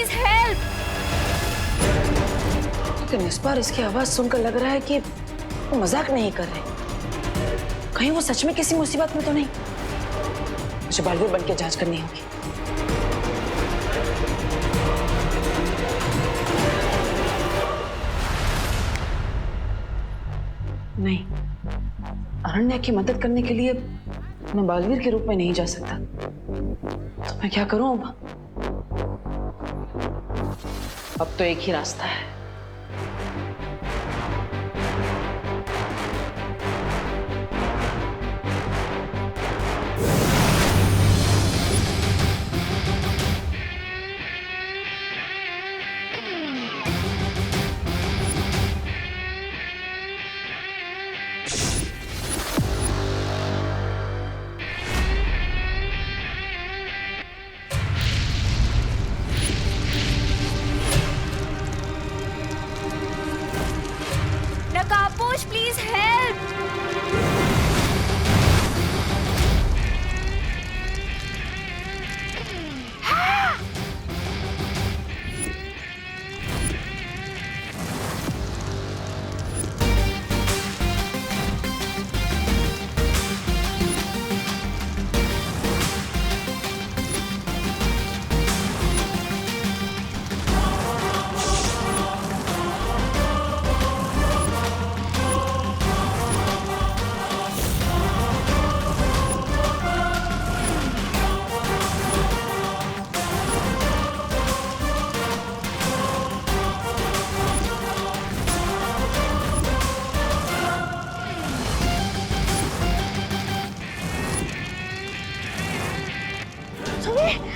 Please help. लेकिन इस बार इसकी आवाज सुनकर लग रहा है कि वो मजाक नहीं कर रहे। कहीं वो सच में किसी मुसीबत में तो नहीं। मुझे बालवीर बन के जांच करनी होगी। नहीं, अरण्या की मदद करने के लिए मैं बालवीर के रूप में नहीं जा सकता। तो मैं क्या करूं अब तो एक ही रास्ता है। नकाबपोश प्लीज हेल्प।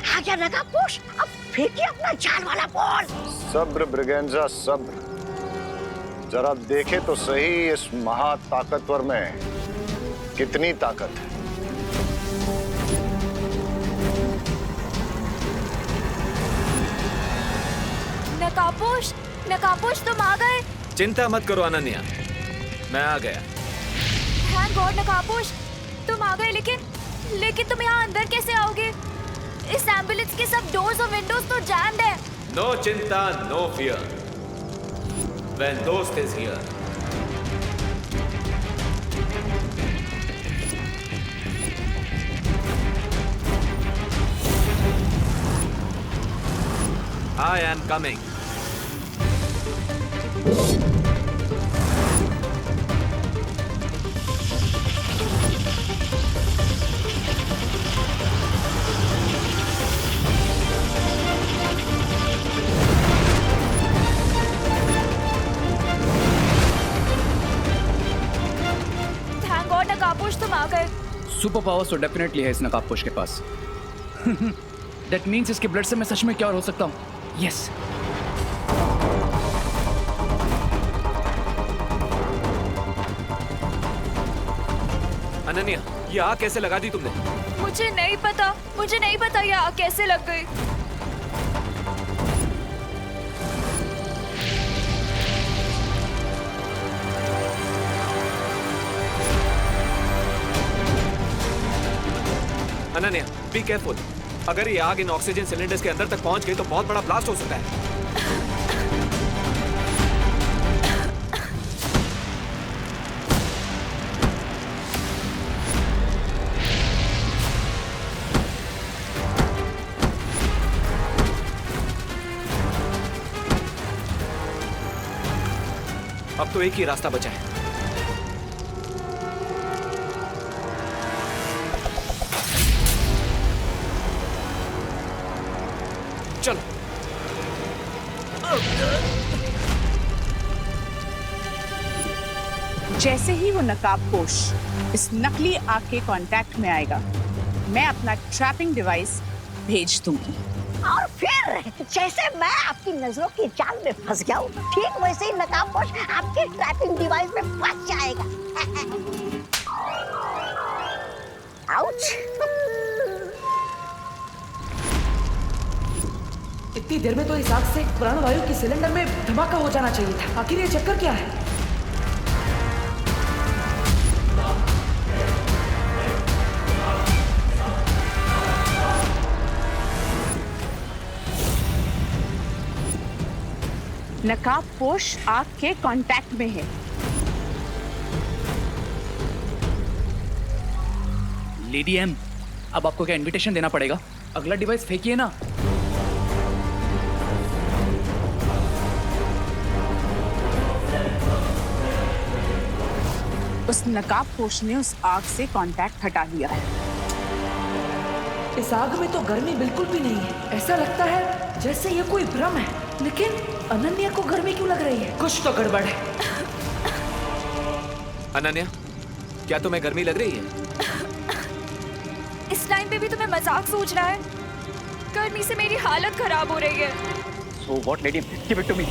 आ गया नकाबपोश, अब फेंकिए अपना जान वाला बॉल। सब्र ब्रिगेंजा सब्र। जरा देखे तो सही इस महाताकतवर में कितनी ताकत है। नकाबपोश, नकाबपोश तुम आ गए। चिंता मत करो अनन्या, मैं आ गया। थैंक गॉड नकाबपोश, तुम आ गए। लेकिन तुम यहाँ अंदर कैसे आओगे? इस एम्बुलेंस के सब डोर्स और विंडोज तो जैम्ड है। नो चिंता, नो फियर। व्हेन दोस्त is here. I am coming. Thank God नकाबपोश तुम आ गए। सुपर पावर्स तो डेफिनेटली है इस नकाबपोश के पास। दैट मीन्स इसके ब्लड से मैं सच में क्या हो सकता हूँ। यस अनन्या, ये आग कैसे लगा दी तुमने? मुझे नहीं पता ये आग कैसे लग गई। Ananya, be careful. अगर ये आग इन ऑक्सीजन सिलेंडर्स के अंदर तक पहुंच गई तो बहुत बड़ा ब्लास्ट हो सकता है। अब तो एक ही रास्ता बचा है। चलो। जैसे ही वो नकाबपोश इस नकली आग के कांटेक्ट में आएगा, मैं अपना ट्रैपिंग डिवाइस भेज दूंगी। और फिर जैसे मैं आपकी नजरों की जाल में फंस गया हूँ, ठीक वैसे ही नकाबपोश आपके ट्रैपिंग डिवाइस में फंस जाएगा। आउच। इतनी देर में तो इस आग से प्राणवायु की सिलेंडर में धमाका हो जाना चाहिए था। आखिर ये चक्कर क्या है? नकाबपोश आग के कांटेक्ट में है। लेडी एम, अब आपको क्या इनविटेशन देना पड़ेगा? अगला डिवाइस फेंकिए ना। उस नकाबपोश ने उस आग से कांटेक्ट हटा लिया है। इस आग में तो गर्मी बिल्कुल भी नहीं है। ऐसा लगता है जैसे ये कोई भ्रम है। लेकिन अनन्या को गर्मी क्यों लग रही है? कुछ तो गड़बड़ है। अनन्या, क्या तुम्हें गर्मी लग रही है? इस टाइम पे भी तुम्हें मजाक सूझ रहा है? गर्मी से मेरी हालत खराब हो रही है। So what, lady? Give it to me.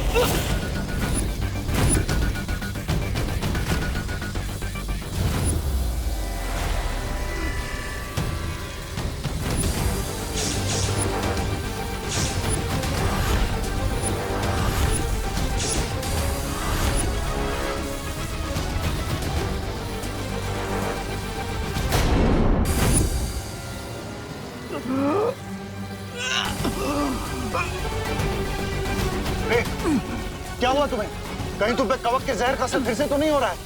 ए, क्या हुआ तुम्हें? कहीं तुम पे कवक के जहर का असर फिर से तो नहीं हो रहा है?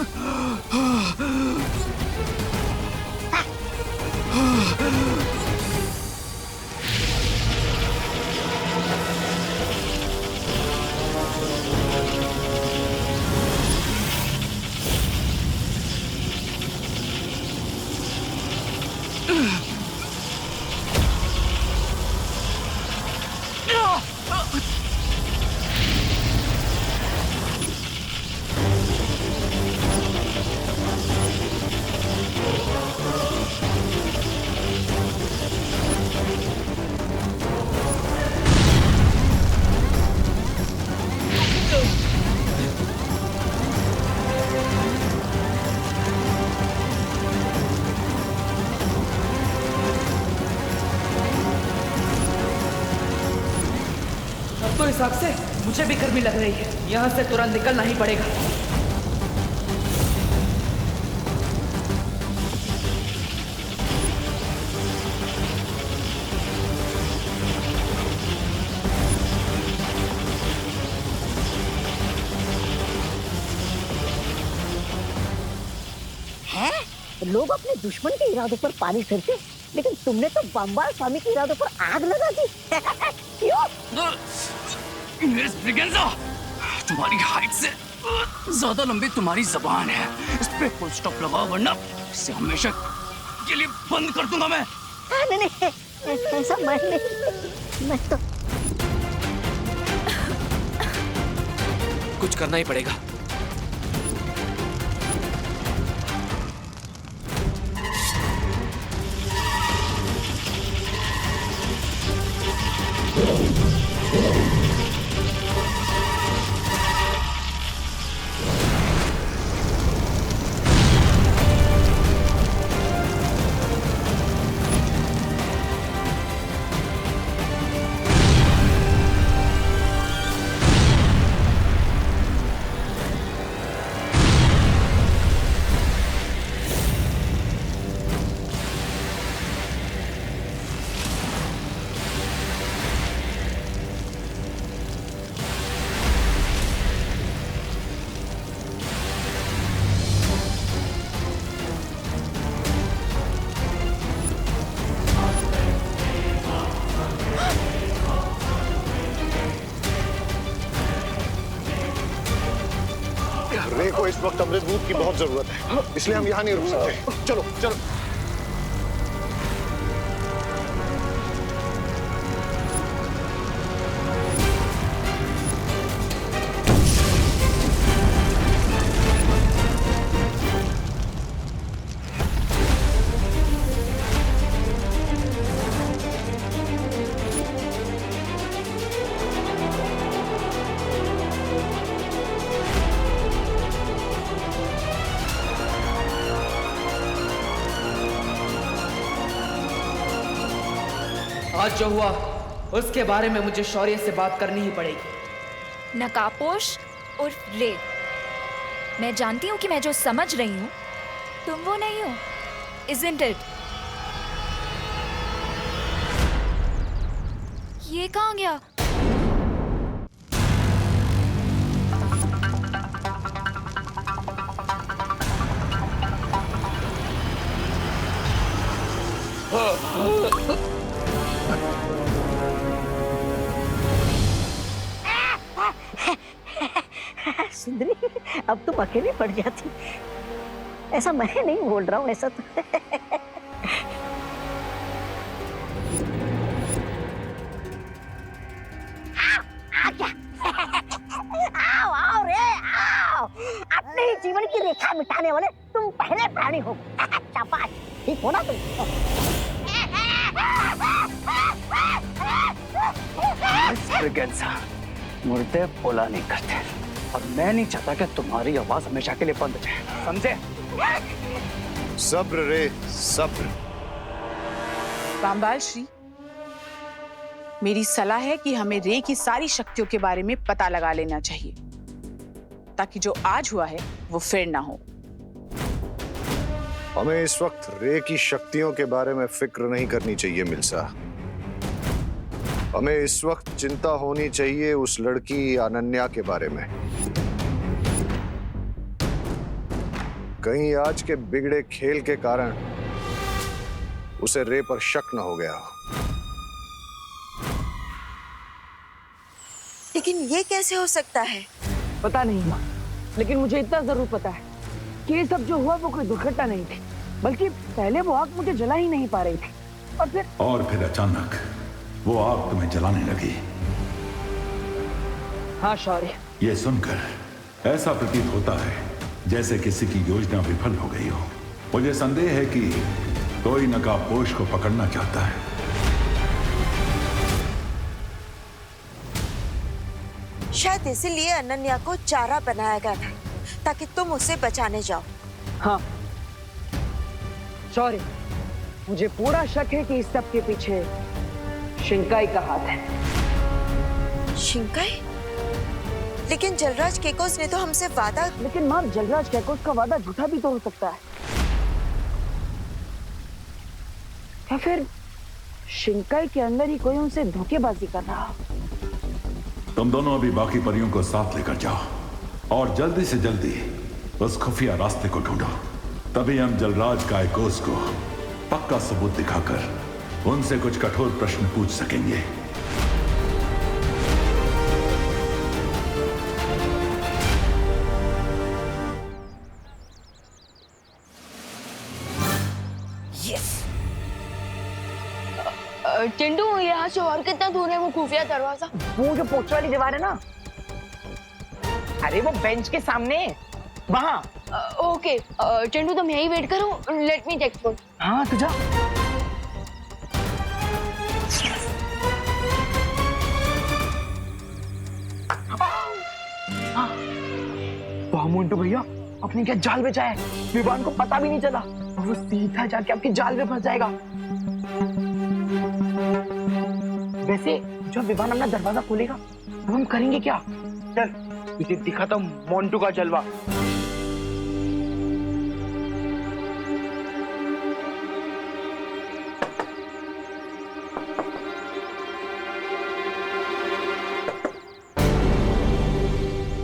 तो इस आग से मुझे भी गर्मी लग रही है। यहाँ से तुरंत निकलना ही पड़ेगा। है? लोग अपने दुश्मन के इरादों पर पानी फिरते, लेकिन तुमने तो बम्बाल स्वामी के इरादों पर आग लगा दी। क्यों? मिस ब्रिगेंजा, तुम्हारी हाइट से ज्यादा लंबी तुम्हारी जबान है। इस पे फुल स्टॉप लगाओ, वरना इसे हमेशा के लिए बंद कर दूंगा मैं। नहीं, ऐसा मैं तो कुछ करना ही पड़ेगा। रे को इस वक्त अमृत दूध की बहुत जरूरत है, इसलिए हम यहाँ नहीं रुक सकते। चलो चलो। आज जो हुआ उसके बारे में मुझे शौर्य से बात करनी ही पड़ेगी। नकाबपोश उर्फ रे, मैं जानती हूँ कि मैं जो समझ रही हूँ तुम वो नहीं हो, isn't it? ये कहाँ गया? सुंदरी, अब तुम अकेली पड़ जाती। ऐसा मैं नहीं बोल रहा हूँ, ऐसा तो आओ आओ रे आओ, अपने ही जीवन की रेखा मिटाने वाले तुम पहले प्राणी हो। शाबाश, ठीक हो ना तुम? ब्रिगेंजा, मुर्दे बोला नहीं करते और मैं नहीं चाहता कि तुम्हारी आवाज हमेशा के लिए बंद हो जाए, समझे? सब्र रे सब्र। रामबाल श्री, मेरी सलाह है कि हमें रे की सारी शक्तियों के बारे में पता लगा लेना चाहिए ताकि जो आज हुआ है वो फिर ना हो। हमें इस वक्त रे की शक्तियों के बारे में फिक्र नहीं करनी चाहिए मिल्सा। हमें इस वक्त चिंता होनी चाहिए उस लड़की अनन्या के बारे में। कहीं आज के बिगड़े खेल के कारण उसे रे पर शक न हो गया हो। लेकिन ये कैसे हो सकता है? पता नहीं माँ, लेकिन मुझे इतना जरूर पता है कि ये सब जो हुआ वो कोई दुर्घटना नहीं थी, बल्कि पहले वो आग मुझे जला ही नहीं पा रही थी और फिर अचानक वो आग तुम्हें जलाने लगी। हाँ शौर्य, ये सुनकर ऐसा प्रतीत होता है जैसे किसी की योजना विफल हो गई हो। मुझे संदेह है कि कोई नकाबपोश को पकड़ना चाहता है। शायद इसीलिए अनन्या को चारा बनाया गया था ताकि तुम उसे बचाने जाओ। हाँ शौर्य, मुझे पूरा शक है कि इस सब के पीछे शिंकाई का हाथ है। शिंकाई? लेकिन जलराज केकोस ने तो हमसे वादा। लेकिन माँ, जलराज केकोस का वादा झूठा भी तो हो सकता है। या फिर शिंकाई के अंदर ही कोई उनसे धोखेबाजी कर रहा हो। तुम दोनों अभी बाकी परियों को साथ लेकर जाओ और जल्दी से जल्दी उस खुफिया रास्ते को ढूंढो। तभी हम जलराज कायकोस को पक्का सबूत दिखाकर उनसे कुछ कठोर प्रश्न पूछ सकेंगे। चिंटू, यहाँ से और कितना दूर है वो खुफिया दरवाजा? वो जो पोस्ट वाली दीवार है ना, अरे वो बेंच के सामने वहाँ। ओके चिंटू, तुम यही वेट करो, लेट मी चेक फॉर। हाँ तो जा। वाह मोंटू भैया, अपने क्या जाल में जाए, विवान को पता भी नहीं चला और वो सीधा जाके आपके जाल में फंस जाएगा। वैसे जब विवान अपना दरवाजा खोलेगा तो हम करेंगे क्या? चल तुझे दिखाता हूँ मोंटू का जलवा।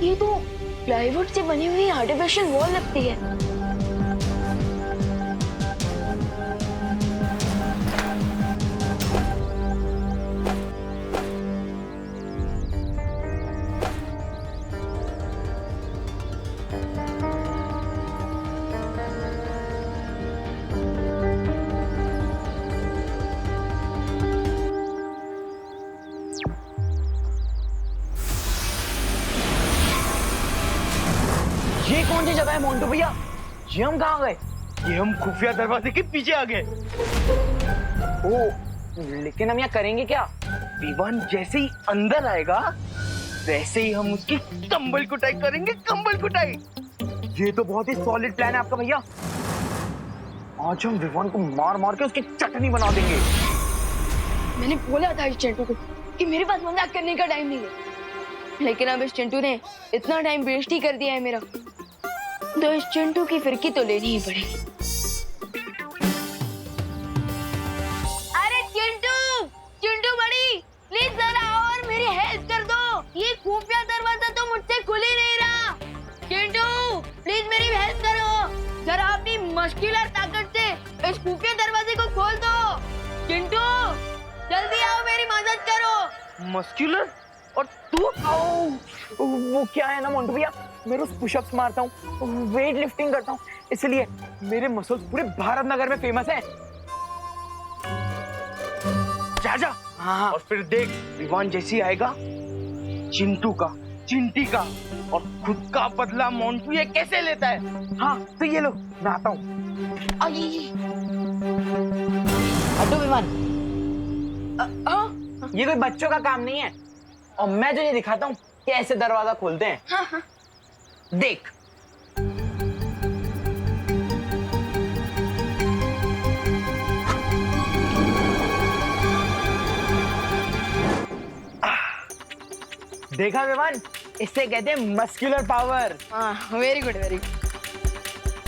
ये तो प्लाईवुड से बनी हुई आर्टिफिशियल वॉल लगती है। ये कौन सी जगह है मोंटू भैया? ये हम कहाँ गए? ये हम खुफिया दरवाजे के पीछे आ गए। ओ, लेकिन हम यहाँ करेंगे क्या? विवान जैसे ही अंदर आएगा वैसे ही हम उसकी कंबल कुटाई करेंगे, कंबल कुटाई। ये तो बहुत ही सॉलिड प्लान है आपका भैया। आज हम विवान को मार मार के उसकी चटनी बना देंगे। मैंने बोला था इस चिंटू को कि मेरे पास मजाक करने का टाइम नहीं है, लेकिन अब इस चिंटू ने इतना टाइम वेस्ट ही कर दिया है मेरा, तो इस चिंटू की फिरकी तो लेनी ही पड़ेगी। अरे चिंटू, चिंटू बड़ी, प्लीज जरा और मेरी हेल्प कर दो। ये खुफिया दरवाजा तो मुझसे खुल ही नहीं रहा। चिंटू प्लीज मेरी हेल्प करो, जरा अपनी मस्कुलर ताकत से इस खुफिया दरवाजे को खोल दो। चिंटू जल्दी आओ, मेरी मदद करो। मस्कुलर और तू? वो क्या है ना मोंटू भैया, मैं रोज पुशअप्स मारता हूँ, वेट लिफ्टिंग करता हूँ, इसलिए मेरे मसल्स पूरे भारत नगर में फेमस हैं। जा जा। हाँ। और फिर देख विवान जैसी आएगा, चिंटू का, चिंटी का और खुद का बदला मोंटू ये कैसे लेता है। हाँ तो ये लो, मैं आता हूँ। हटो विमान। ये कोई बच्चों का काम नहीं है, और मैं तुझे दिखाता हूँ कैसे दरवाजा खोलते हैं। हाँ। देख। देखा विमान, इससे कहते हैं मस्कुलर पावर। हाँ वेरी गुड वेरी गुड।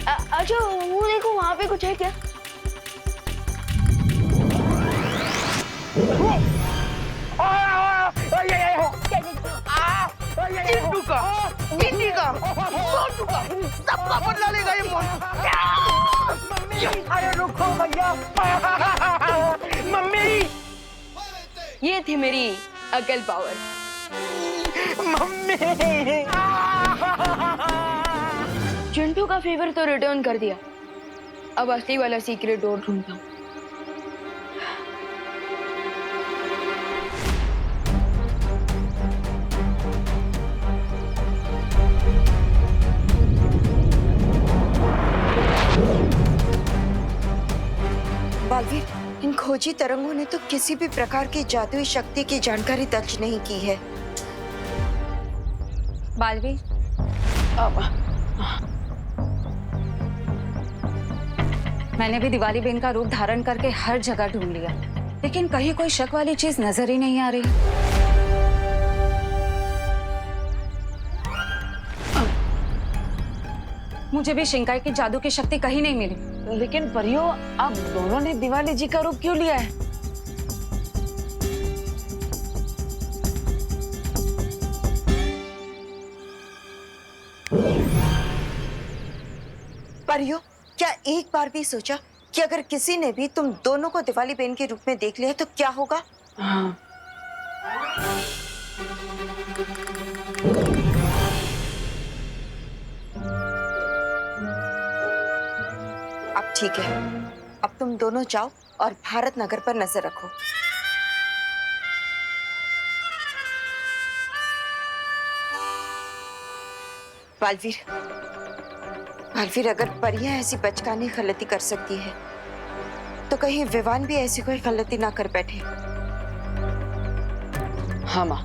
अच्छा वो देखो वहाँ पे कुछ है क्या? चिंटू का, चिंटी का, मोंटू का, सबका बदला लेगा ये मोंटू। अरे रुको भैया। मम्मी, ये थी मेरी अकल पावर। मम्मी। चिंटू का फेवर तो रिटर्न कर दिया, अब असली वाला सीक्रेट डोर ढूंढता हूँ। बालवीर, इन खोजी तरंगों ने तो किसी भी प्रकार की जादुई शक्ति की जानकारी दर्ज नहीं की है। बालवीर, मैंने भी दिवाली बेन का रूप धारण करके हर जगह ढूंढ लिया, लेकिन कहीं कोई शक वाली चीज नजर ही नहीं आ रही। मुझे भी शिंकाई की जादू की शक्ति कहीं नहीं मिली। लेकिन परियो, आप दोनों ने दिवाली जी का रूप क्यों लिया है? परियो, क्या एक बार भी सोचा कि अगर किसी ने भी तुम दोनों को दिवाली बेन के रूप में देख लिया तो क्या होगा? हाँ। अब ठीक है, अब तुम दोनों जाओ और भारत नगर पर नजर रखो। बालवीर, बालवीर, अगर परियां ऐसी बचकानी गलती कर सकती है तो कहीं विवान भी ऐसी कोई गलती ना कर बैठे। हाँ माँ,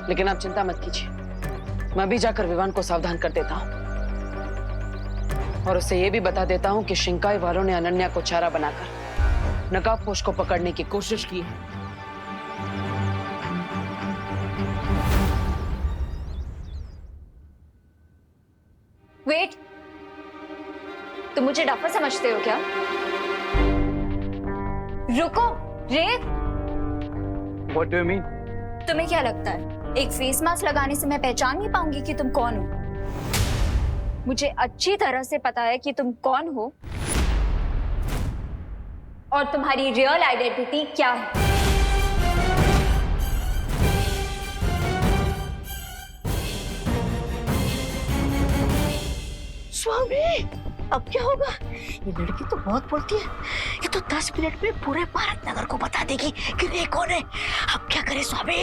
लेकिन आप चिंता मत कीजिए, मैं भी जाकर विवान को सावधान कर देता हूँ और उसे ये भी बता देता हूँ कि शिंकाई वालों ने अनन्या को चारा बनाकर नकाबपोश को पकड़ने की कोशिश की है। वेट, तुम मुझे डफर समझते हो क्या? रुको, रेत। What do you mean? तुम्हें क्या लगता है एक फेस मास्क लगाने से मैं पहचान नहीं पाऊंगी कि तुम कौन हो? मुझे अच्छी तरह से पता है कि तुम कौन हो और तुम्हारी रियल आइडेंटिटी क्या है। स्वामी, अब क्या होगा? ये लड़की तो बहुत बोलती है, ये तो 10 मिनट में पूरे भारत नगर को बता देगी कि रे कौन है। अब क्या करे स्वामी?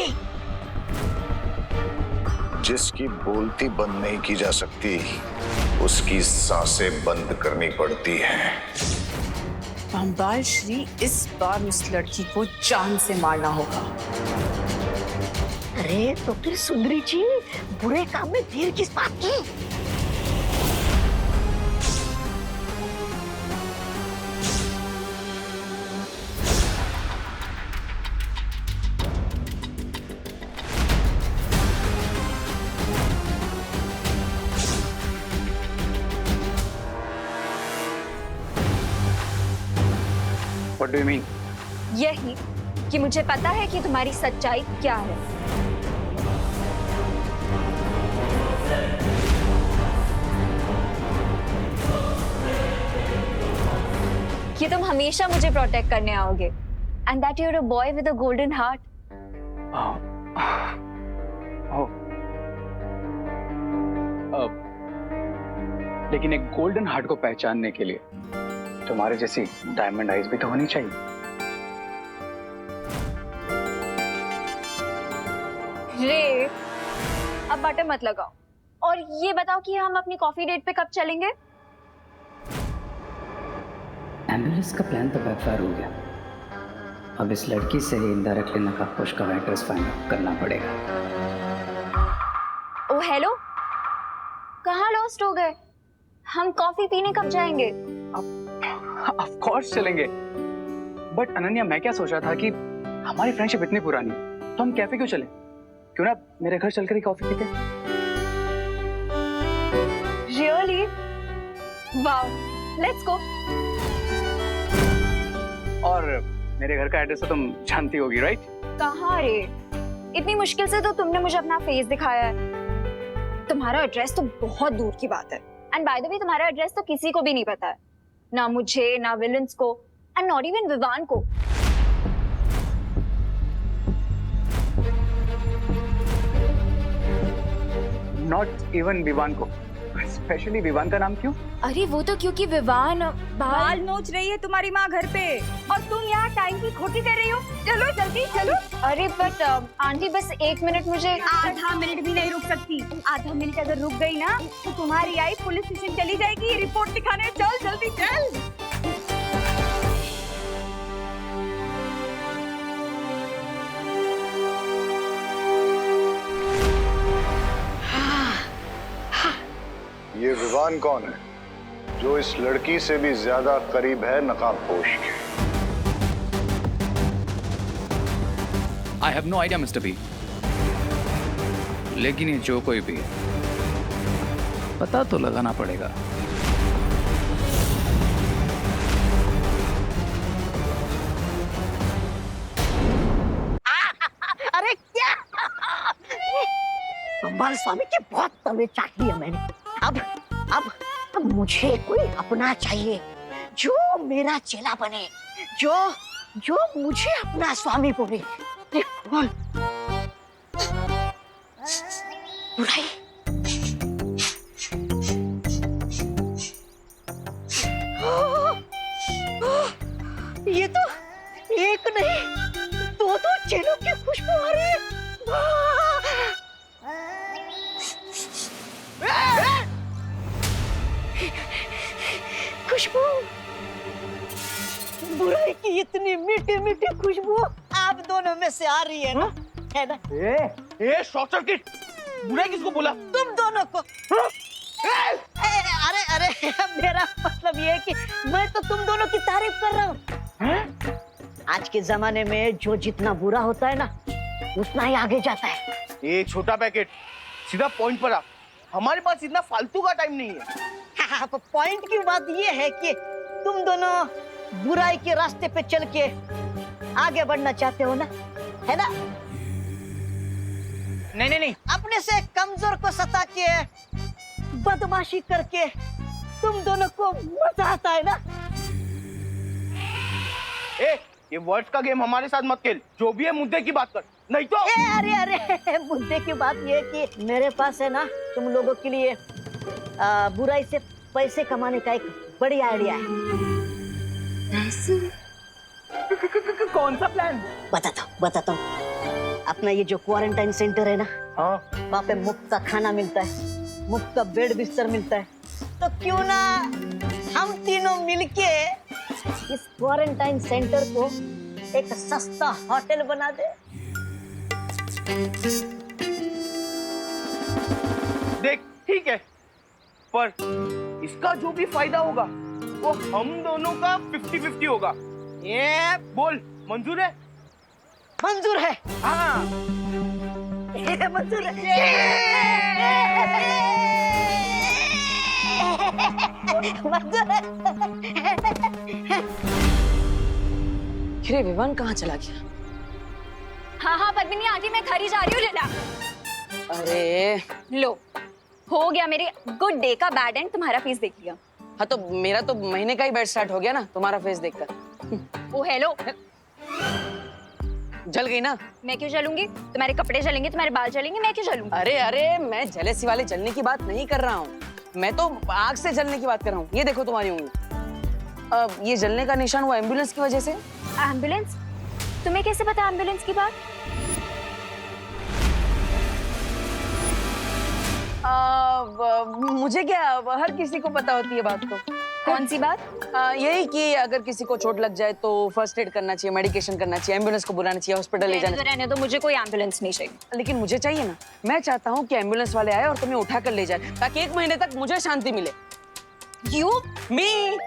जिसकी बोलती बंद नहीं की जा सकती, उसकी सांसें बंद करनी पड़ती हैं। पांबाल श्री, इस बार उस लड़की को जान से मारना होगा। अरे तो फिर सुंदरी जी, बुरे काम में देर किस बात की? What do you mean? यही कि मुझे पता है कि तुम्हारी सच्चाई क्या है। कि तुम हमेशा मुझे प्रोटेक्ट करने आओगे and that you are a boy with a golden heart. लेकिन एक गोल्डन हार्ट को पहचानने के लिए तुम्हारे जैसी डायमंड आइज भी तो होनी चाहिए। रे, अब बटर मत लगाओ और ये बताओ कि हम अपनी कॉफी डेट पे कब चलेंगे? एम्बुलेंस का प्लान तो बैकफायर हो गया। अब इस लड़की से ही इनडायरेक्टली नकाबपोश का एड्रेस फाइंड करना पड़ेगा। ओ हेलो, कहाँ लॉस्ट हो गए? हम कॉफी पीने कब जाएंगे? ऑफ कोर्स चलेंगे, बट अनन्या मैं क्या सोच रहा था कि हमारी फ्रेंडशिप इतनी पुरानी तो हम कैफे क्यों चलें? क्यों ना मेरे घर चलकर ही कॉफी पीते? रियली? Wow, let's go. और मेरे घर का एड्रेस तो तुम जानती होगी, राइट? कहाँ रे? इतनी मुश्किल से तो तुमने मुझे अपना फेस दिखाया है। तुम्हारा एड्रेस तो बहुत दूर की बात है। एंड बाय द वे तुम्हारा एड्रेस तो किसी को भी नहीं पता है, ना मुझे, ना विलन्स को, एंड नॉट इवन विवान को। नॉट इवन विवान को? स्पेशली विवान का नाम क्यों? अरे वो तो क्योंकि विवान बाल नोच रही है तुम्हारी माँ घर पे और तुम यहाँ टाइम की खोटी कर रही हो। चलो जल्दी चलो। अरे बट आंटी बस 1 मिनट, मुझे आधा मिनट भी नहीं रुक सकती। आधा मिनट अगर रुक गई ना तो तुम्हारी आई पुलिस स्टेशन चली जाएगी रिपोर्ट दिखाने। चल जल्दी चल। ये विवान कौन है जो इस लड़की से भी ज्यादा करीब है नकाबपोश के? I have no idea mister B, लेकिन ये जो कोई भी है पता तो लगाना पड़ेगा। अरे क्या बाल स्वामी की बहुत तबीयत चाट ली है मैंने। अब मुझे कोई अपना चाहिए जो मेरा चेला बने, जो मुझे अपना स्वामी बोले। कौन? बुराई? ये तो एक नहीं दो चेलों की खुशबू आ रही है। खुशबू, बुराई की इतनी मीठी मीठी खुशबू आप दोनों में से आ रही है ना? है ना? Short circuit! बुराई किसको बोला? तुम दोनों को। अरे मेरा मतलब ये है कि मैं तो तुम दोनों की तारीफ कर रहा हूँ। आज के जमाने में जो जितना बुरा होता है ना उतना ही आगे जाता है। ये छोटा पैकेट, सीधा पॉइंट पर आ। हमारे पास इतना फालतू का टाइम नहीं है। पॉइंट की बात ये है कि तुम दोनों बुराई के रास्ते पे चल के आगे बढ़ना चाहते हो ना, है ना? नहीं। अपने से कमजोर को सता के बदमाशी करके तुम दोनों को मजा आता है ना? ये वर्ड्स का गेम हमारे साथ मत खेल। जो भी है मुद्दे की बात कर, नहीं तो। अरे मुद्दे की बात ये है कि मेरे पास है ना तुम लोगों के लिए बुराई से पैसे कमाने का एक बड़ी आइडिया है। कौन सा प्लान? बताता हूँ। अपना ये जो क्वारंटाइन सेंटर है ना, वहाँ पे मुफ्त का खाना मिलता है, मुफ्त का बेड बिस्तर मिलता है। तो क्यों ना हम तीनों मिलके इस क्वारंटाइन सेंटर को एक सस्ता होटल बना दे। देख, ठीक है, पर इसका जो भी फायदा होगा वो हम दोनों का 50-50 होगा। ये बोल, मंजूर है? मंजूर है। हाँ, मंजूर है। मंजूर है। अरे विवान कहाँ चला गया? हाँ पद्मिनी आंटी, मैं घर ही जा रही हूँ। लेला। अरे लो, हो गया मेरे गुड डे का बैड एंड। तुम्हारा फीस देख लिया। हाँ तो मेरा तो महीने का ही बैच स्टार्ट हो गया ना तुम्हारा फेस देखकर। ओ हेलो, जल गई ना? मैं क्यों जलूंगी? तुम्हारे कपड़े जलेंगे, तुम्हारे बाल जलेंगे, मैं क्यों जलूंगी? अरे अरे, मैं जेलेसी वाले जलने की बात नहीं कर रहा हूँ, मैं तो आग से जलने की बात कर रहा हूँ। ये देखो तुम्हारी उंगली, ये जलने का निशान वो एम्बुलेंस की वजह से। एम्बुलेंस? तुम्हें कैसे पता एम्बुलेंस की बात? मुझे क्या, हर किसी को पता होती है बात तो। कौन सी बात? यही कि अगर किसी को चोट लग जाए तो फर्स्ट एड करना चाहिए, मेडिकेशन करना चाहिए, एम्बुलेंस को बुलाना चाहिए, हॉस्पिटल ले जाना चाहिए। रहने दो, मुझे कोई एम्बुलेंस नहीं चाहिए। लेकिन मुझे चाहिए ना, मैं चाहता हूँ कि एम्बुलेंस वाले आए और तुम्हें उठा कर ले जाए, ताकि 1 महीने तक मुझे शांति मिले। यू मी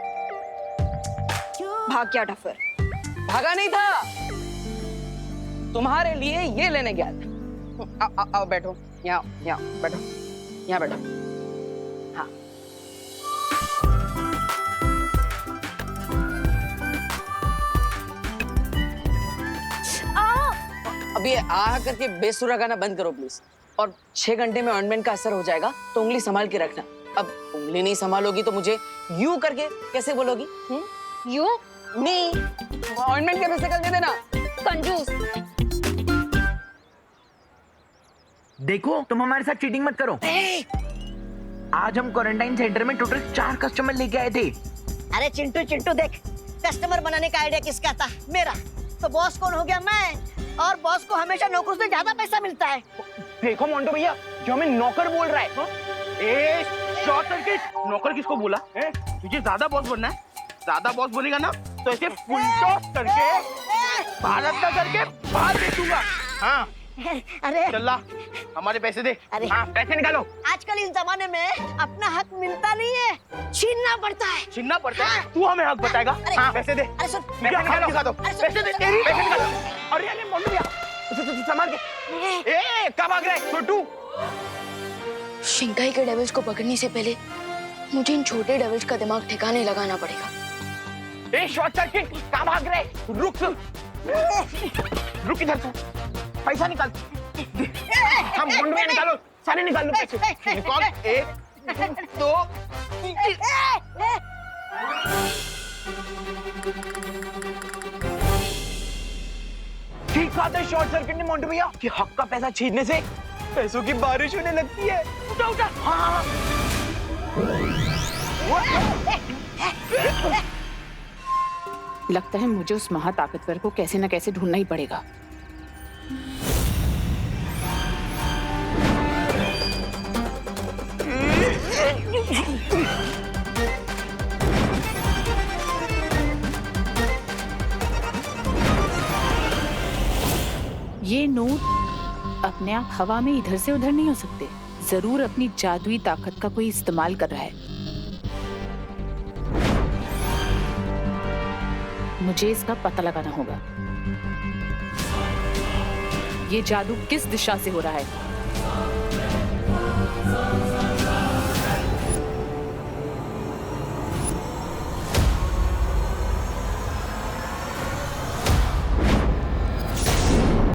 भाग गया डफर। भागा नहीं था, तुम्हारे लिए ये लेने गया था। आओ बैठो, यहाँ बैठो, यहाँ बैठो। हाँ, अब ये आ करके बेसुरा गाना बंद करो प्लीज। और 6 घंटे में ऑइंटमेंट का असर हो जाएगा, तो उंगली संभाल के रखना। अब उंगली नहीं संभालोगी तो मुझे यू करके कैसे बोलोगी? यू मी ऑइंटमेंट के पैसे कल दे देना। कंजूस। देखो, तुम हमारे साथ चीटिंग मत करो। आज हम क्वारंटाइन सेंटर में टोटल 4 कस्टमर लेके आए थे। अरे चिंटू चिंटू देख, कस्टमर बनाने का आइडिया किसका था? मेरा। तो बॉस कौन हो गया? मैं। और बॉस को हमेशा नौकर से ज्यादा पैसा मिलता है। देखो मोंटो भैया, जो हमें नौकर बोल रहा है। ए, शॉर्ट सर्किट। नौकर किसको बोला है? तुझे ज्यादा बॉस बनना है? ज्यादा बॉस बनेगा ना तो ऐसे फुल टॉस करके भारत का करके बाहर भेजूंगा। हाँ अरे चल्ला, हमारे पैसे दे। अरे हाँ, पैसे निकालो। आजकल इस जमाने में अपना हक मिलता नहीं है, छीनना पड़ता है। छीनना पड़ता है? तू हमें हक बताएगा? हाँ, पैसे दे। अरे सुन, पैसे निकालो। पैसे दे, तेरी पैसे निकालो। अरे अरे मोंटो भैया, संभाल के। ए, कब भाग रहा है छोटू? शिंकाई के डेविल्स को पकड़ने से पहले मुझे इन छोटे डेविल्स का दिमाग ठिकाने लगाना पड़ेगा। ए, शॉर्ट सर्किट, कहाँ भाग रहे? रुक इधर से, पैसा निकाल। हम मोंटो भैया निकालो, सारे निकाल लो पैसे। निकाल। 1 2 ठीक बात है शॉर्ट सर्किट ने मोंटो भैया कि हक का पैसा छीनने से पैसों की बारिश होने लगती है। उठा उठा। हाँ। लगता है मुझे उस महाताकतवर को कैसे न कैसे ढूंढना ही पड़ेगा। ये नोट अपने आप हवा में इधर से उधर नहीं हो सकते, जरूर अपनी जादुई ताकत का कोई इस्तेमाल कर रहा है। मुझे इसका पता लगाना होगा। ये जादू किस दिशा से हो रहा है?